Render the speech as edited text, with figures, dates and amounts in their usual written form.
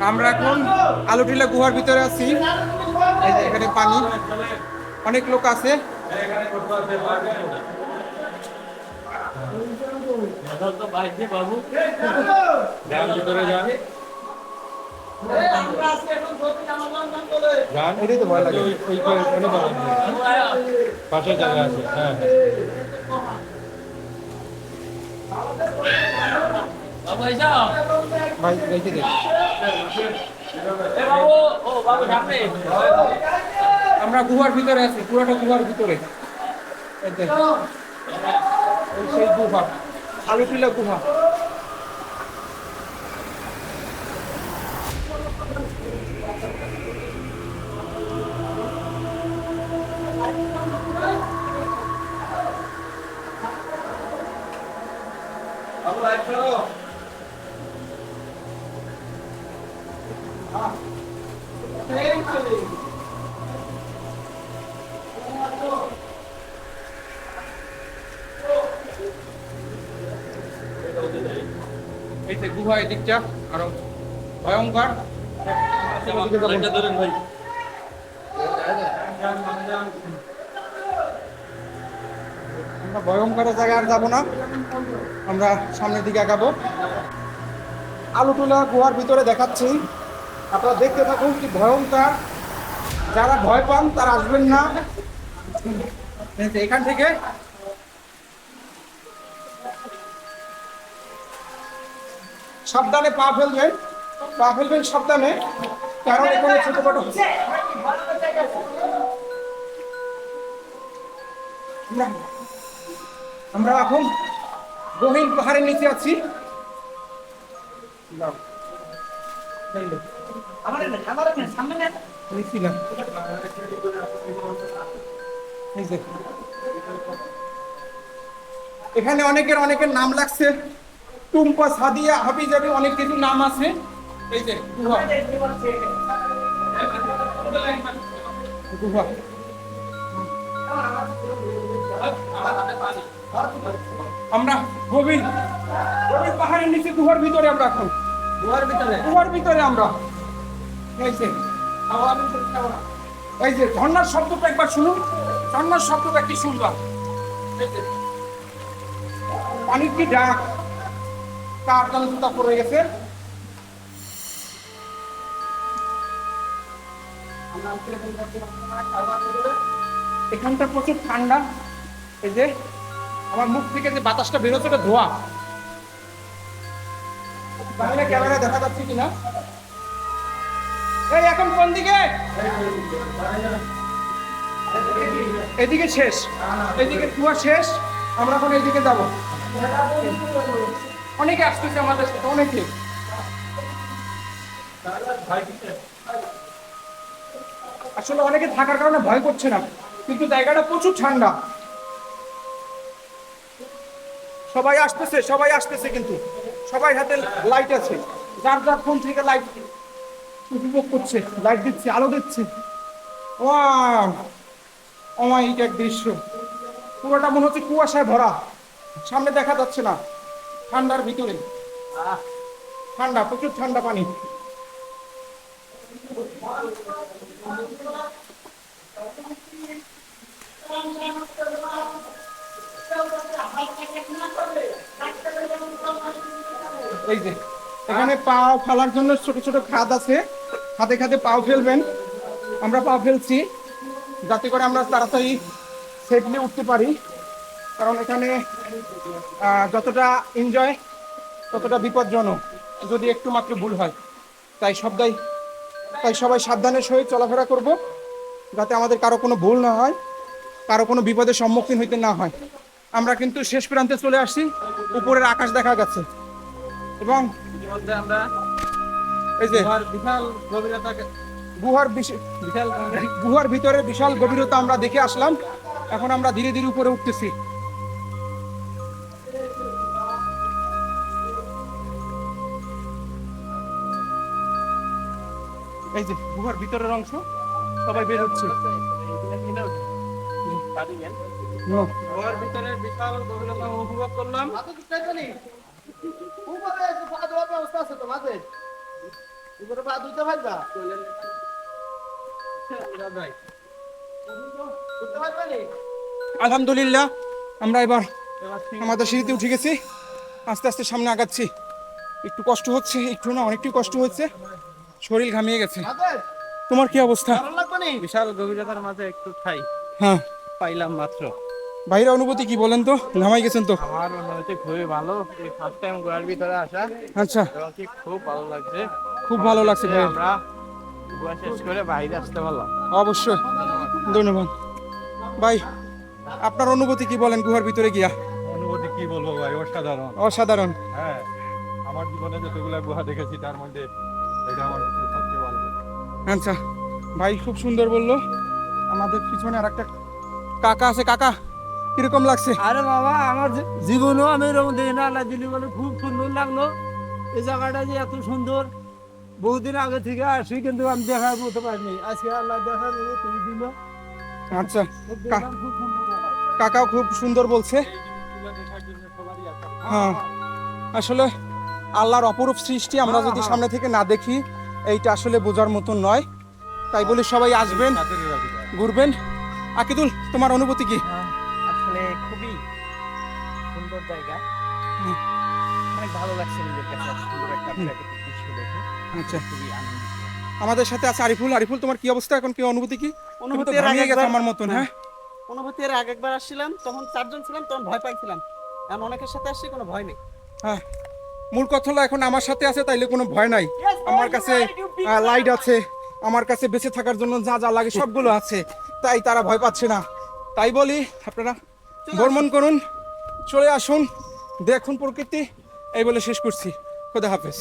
আমরা এখন আলুটিলা গুহার ভিতরে আছি। এই যে এখানে পানি, অনেক লোক আছে। এটাই তো ভয় লাগে। পাশে জায়গা আছে। হ্যাঁ ভাই রেখে দে। আমরা গুহার ভিতরে আছি, পুরোটা গুহার ভিতরে। সেই গুহা, আলুটিলা গুহা। এই যে গুহা, এদিকটা আরো ভয়ঙ্কর। আমরা ভয়ঙ্কর জায়গায় আর যাবো না, আমরা সামনের দিকে আগাবো। আলুটোলা গুহার ভিতরে দেখাচ্ছি, আপনারা দেখতে থাকুন কি ভয়ঙ্কর। যারা ভয় পান তারা আসবেন না এখান থেকে। সাবধানে পা ফেলবেন, পা ফেলবেন সাবধানে, কারণ এখানে ছোটখাটো। আমরা এখন গহীন পাহাড়ের নিচে আছি। এখানে অনেকের নাম লাগছে, টুম্পা, সাদিয়া, হাবিজাবি, অনেক কিছু নাম আছে। এই যে গুহা, আমরা গভীর গভীর পাহাড়ের নিচে গুহার ভিতরে। আমরা এখন গুহার ভিতরে আমরা। এই যে ঝর্ণার শব্দটা একবার শুনুন, ঝর্ণার শব্দটা কি শুনবা। পানির কি ডাক, কার জুতা পড়ে গেছে। এখানটা প্রচুর ঠান্ডা। এই যে আমার মুখ থেকে যে বাতাসটা বেরোচ্ছে এটা ধোয়া। বাইরে ক্যামেরায় দেখা যাচ্ছে কিনা। এই এখন কোন দিকে? এদিকে শেষ, এদিকে কুয়া শেষ, আমরা এখন এইদিকে যাবো। অনেকে আসতেছে আমাদের সাথে, অনেকে। আসলে অনেকে থাকার কারণে ভয় করছে না, কিন্তু জায়গাটা প্রচুর ঠান্ডা। সবাই আসতেছে কিন্তু সবাই হাতে লাইট আছে, যার যার ফোন থেকে লাইট উপভোগ করছে, লাইট দিচ্ছে, আলো দিচ্ছে। অমায়িক এক দৃশ্য। পুরোটা মনে হচ্ছে কুয়াশায় ভরা, সামনে দেখা যাচ্ছে না। ঠান্ডার ভিতরে ঠান্ডা, প্রচুর ঠান্ডা পানি। এই যে এখানে পা ফেলার জন্য ছোট ছোট খাদ আছে, খাদে খাদে পাও ফেলবেন। আমরা পা ফেলছি যাতে করে আমরা তাড়াতাড়ি সেফলি উঠতে পারি, কারণ এখানে যতটা এনজয় ততটা বিপজ্জনক যদি একটু মাত্র ভুল হয়। তাই সবাই সাবধানের সহিত চলাফেরা করব, যাতে আমাদের কারো কোনো ভুল না হয়, কারো কোনো বিপদের সম্মুখীন হইতে না হয়। আমরা কিন্তু শেষ প্রান্তে চলে আসছি, উপরের আকাশ দেখা গেছে। এবং এই যে গুহার ভিতরে বিশাল গভীরতা আমরা দেখে আসলাম। এখন আমরা ধীরে ধীরে উপরে উঠতেছি। এই যে গুহার ভিতরের অংশ, সবাই বের হচ্ছে। গুহার ভিতরে বিশাল গভীরতা উপভোগ করলাম। উপরে পা ধুইতে পারবা? ধুতে পারবা নি? আলহামদুলিল্লাহ আমরা এবার এবার ঠিক আমাদের সিঁড়িতে উঠে গেছি, আস্তে আস্তে সামনে আগাচ্ছি। একটু কষ্ট হচ্ছে, একটু না অনেকটাই কষ্ট হচ্ছে, শরীর ঘামিয়ে গেছে। আছে? তোমার কি অবস্থা? ভালো লাগবে নি? বিশাল গভীরতার মাঝে একটু ঠাই হ্যাঁ, পাইলাম মাত্র। বাইরের অনুভূতি কি বলেন তো? ঘামাই গেছেন তো? আমার অনুভূতি খুবই ভালো, এই ফার্স্ট টাইম গোয়ার ভিতরে আসা আচ্ছা, এবং কি খুব ভালো লাগছে। খুব ভালো লাগছে ভাই। আমরা গোয়া শেষ করে বাইরে আসতে পারলাম। অবশ্যই, ধন্যবাদ ভাই। আপনার অনুভূতি কি বলেন গুহার ভিতরে গিয়া? অনুভূতি কি বলবো ভাই, অসাধারণ। অসাধারণ। হ্যাঁ, আমার জীবনে যতগুলা গুহা দেখেছি তার মধ্যে এটা আমার কাছে সবচেয়ে ভালো লেগেছে। আচ্ছা ভাই, খুব সুন্দর বললো। আমাদের পিছনে আর একটা কাকা আছে। কাকা, কিরকম লাগছে? আরে বাবা, আমার জীবনও আমি এরকম দেখি না। আল্লাহ দিলি বলে খুব সুন্দর লাগলো। এই জায়গাটা যে এত সুন্দর, বহুদিন আগে থেকে আসি কিন্তু আমি দেখার মতো পারিনি। আজকে আল্লাহ দেখার মতো তুমি দিল। আচ্ছা, খুব দেখলাম, খুব সুন্দর জায়গা। কাকাও খুব সুন্দর বলছে। এই জিনিসগুলো দেখার জন্য সবারই আছে। হ্যাঁ, আসলে আল্লাহর অপরূপ সৃষ্টি আমরা যদি সামনে থেকে না দেখি, এইটা আসলে বোঝার মতন নয়। তাই বলে সবাই আসবেন, কাতের রাবিতা। ঘুরবেন। আকিদুল, তোমার অনুভূতি কি? আসলে খুবই সুন্দর জায়গা, অনেক ভালো লাগছে নিজের কাছে। সুন্দর একটা প্রাকৃতিক দৃশ্য দেখে আচ্ছা, খুবই আনন্দিত। আমাদের সাথে আছে আরিফুল। আরিফুল, তোমার কি অবস্থা এখন? কি অনুভূতি কি? তুমি তো অনুভূতি এর আগে ঘামিয়ে গেছো একবার- আমার মতন। হ্যাঁ, অনুভূতি এর আগে একবার আসছিলাম, তখন 4 জন ছিলাম, তখন ভয় পাইছিলাম। এখন অনেকের সাথে আসছি, কোনো ভয় নেই। হ্যাঁ, মূল কথা হলো এখন আমার সাথে আছে, তাইলে কোনো ভয় নাই। আমার কাছে লাইট আছে, আমার কাছে বেঁচে থাকার জন্য যা যা লাগে সবগুলো আছে, তাই তারা ভয় পাচ্ছে না। তাই বলি আপনারা ভ্রমণ করুন, চলে আসুন, দেখুন প্রকৃতি। এই বলে শেষ করছি। খোদা হাফেজ।